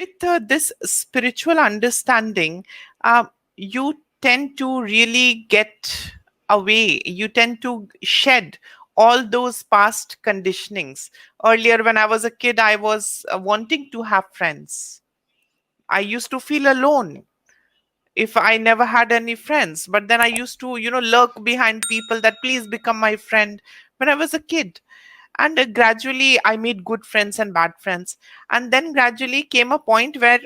With this spiritual understanding, you tend to really get away. You tend to shed all those past conditionings. Earlier, when I was a kid, I was wanting to have friends. I used to feel alone if I never had any friends. But then I used to, lurk behind people that please become my friend when I was a kid. And gradually, I made good friends and bad friends. And then gradually came a point where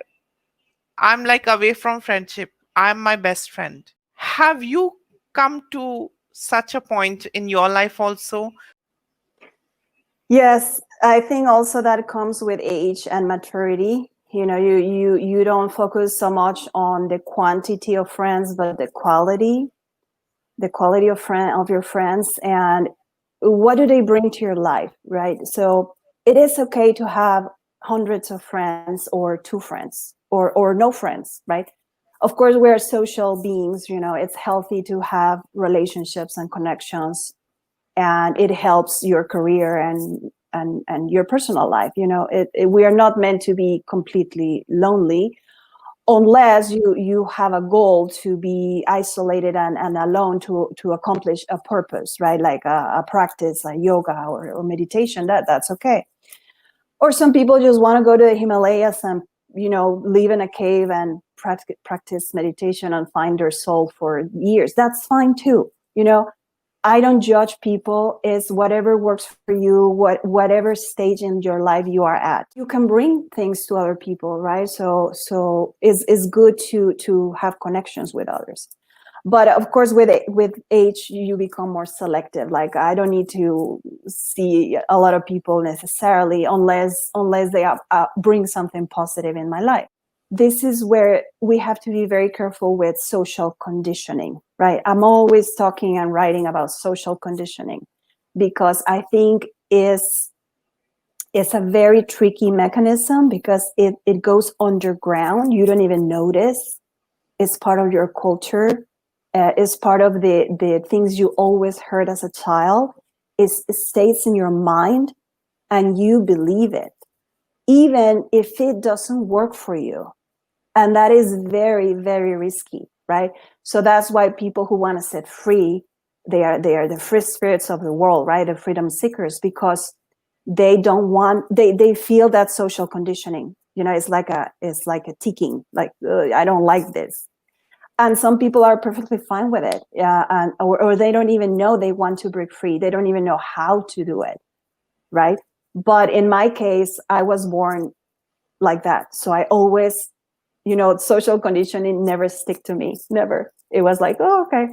I'm like away from friendship. I'm my best friend. Have you come to such a point in your life also? Yes, I think also that comes with age and maturity. You don't focus so much on the quantity of friends, but the quality of your friends, and what do they bring to your life, right? So it is okay to have hundreds of friends or two friends or no friends, right? Of course, we're social beings. It's healthy to have relationships and connections, and it helps your career and your personal life. We are not meant to be completely lonely, unless you have a goal to be isolated and alone to accomplish a purpose, right? Like a practice like yoga or meditation. That's okay. Or some people just want to go to the Himalayas and live in a cave and practice meditation and find their soul for years. That's fine too. I don't judge people. It's whatever works for you, whatever stage in your life you are at. You can bring things to other people, right? So it's good to have connections with others. But of course, with age, you become more selective. Like, I don't need to see a lot of people necessarily, unless they bring something positive in my life. This is where we have to be very careful with social conditioning, right? I'm always talking and writing about social conditioning because I think it's a very tricky mechanism, because it goes underground. You don't even notice. It's part of your culture. It's part of the things you always heard as a child. It stays in your mind and you believe it, even if it doesn't work for you. And that is very, very risky, right? So that's why people who want to set free, they are the free spirits of the world, right? The freedom seekers, because they don't want, they feel that social conditioning. It's like a ticking, like, I don't like this. And some people are perfectly fine with it, or they don't even know they want to break free. They don't even know how to do it, right? But in my case, I was born like that. So I always, social conditioning never stick to me, never. It was like, oh, okay.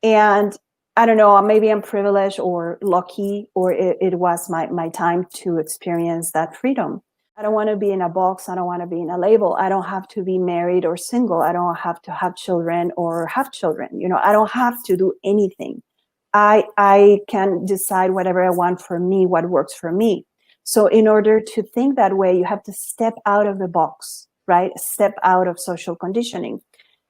And I don't know, maybe I'm privileged or lucky, or it was my time to experience that freedom. I don't want to be in a box. I don't want to be in a label. I don't have to be married or single. I don't have to have children or have children. I don't have to do anything. I can decide whatever I want for me, what works for me. So in order to think that way, you have to step out of the box, right? Step out of social conditioning.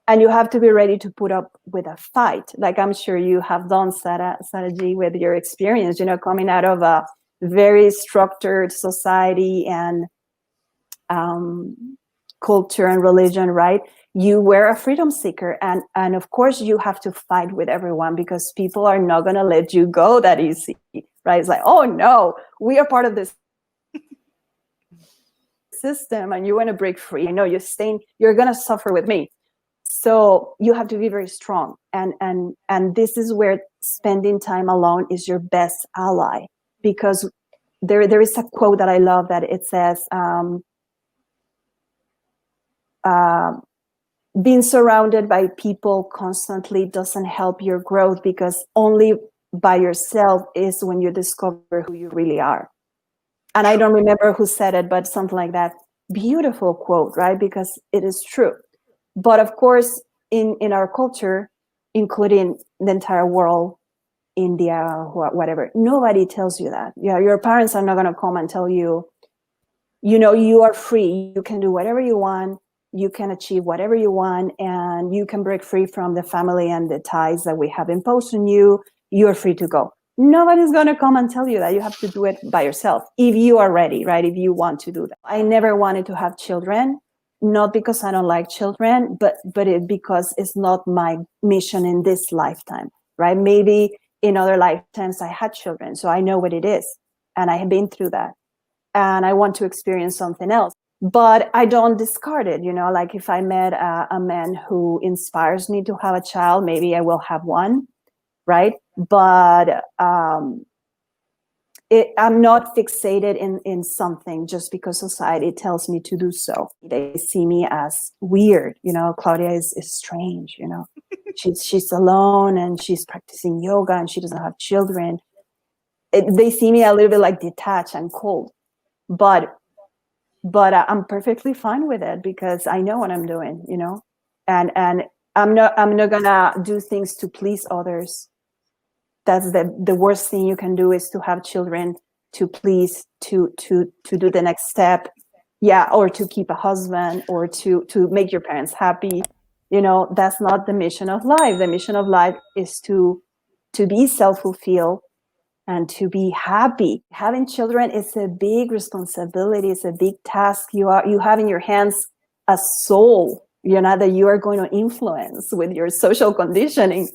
And you have to be ready to put up with a fight. Like, I'm sure you have done, Saraji, with your experience, coming out of a very structured society and culture and religion, right? You were a freedom seeker, and of course you have to fight with everyone, because people are not going to let you go that easy, right? It's like, oh no, we are part of this system and you want to break free. I know you're going to suffer with me. So you have to be very strong, and this is where spending time alone is your best ally, because there is a quote that I love, that it says, being surrounded by people constantly doesn't help your growth, because only by yourself is when you discover who you really are. And I don't remember who said it, but something like that. Beautiful quote, right? Because it is true. But of course, in our culture, including the entire world, India, whatever, nobody tells you that. Yeah, your parents are not going to come and tell you, you are free. You can do whatever you want. You can achieve whatever you want, and you can break free from the family and the ties that we have imposed on you. You're free to go. Nobody's going to come and tell you that. You have to do it by yourself if you are ready, right? If you want to do that. I never wanted to have children. not because I don't like children, but because it's not my mission in this lifetime, right? Maybe in other lifetimes I had children, so I know what it is, and I have been through that, and I want to experience something else. But I don't discard it, like if I met a man who inspires me to have a child, maybe I will have one, right? But I'm not fixated in something just because society tells me to do so. They see me as weird, Claudia is strange, she's alone and she's practicing yoga and she doesn't have children. They see me a little bit like detached and cold, but I'm perfectly fine with it because I know what I'm doing, and I'm not gonna do things to please others. That's the worst thing you can do, is to have children to please, to do the next step, or to keep a husband, or to make your parents happy. That's not the mission of life. The mission of life is to be self-fulfilled and to be happy. Having children is a big responsibility. It's a big task. You have in your hands a soul, that you are going to influence with your social conditioning.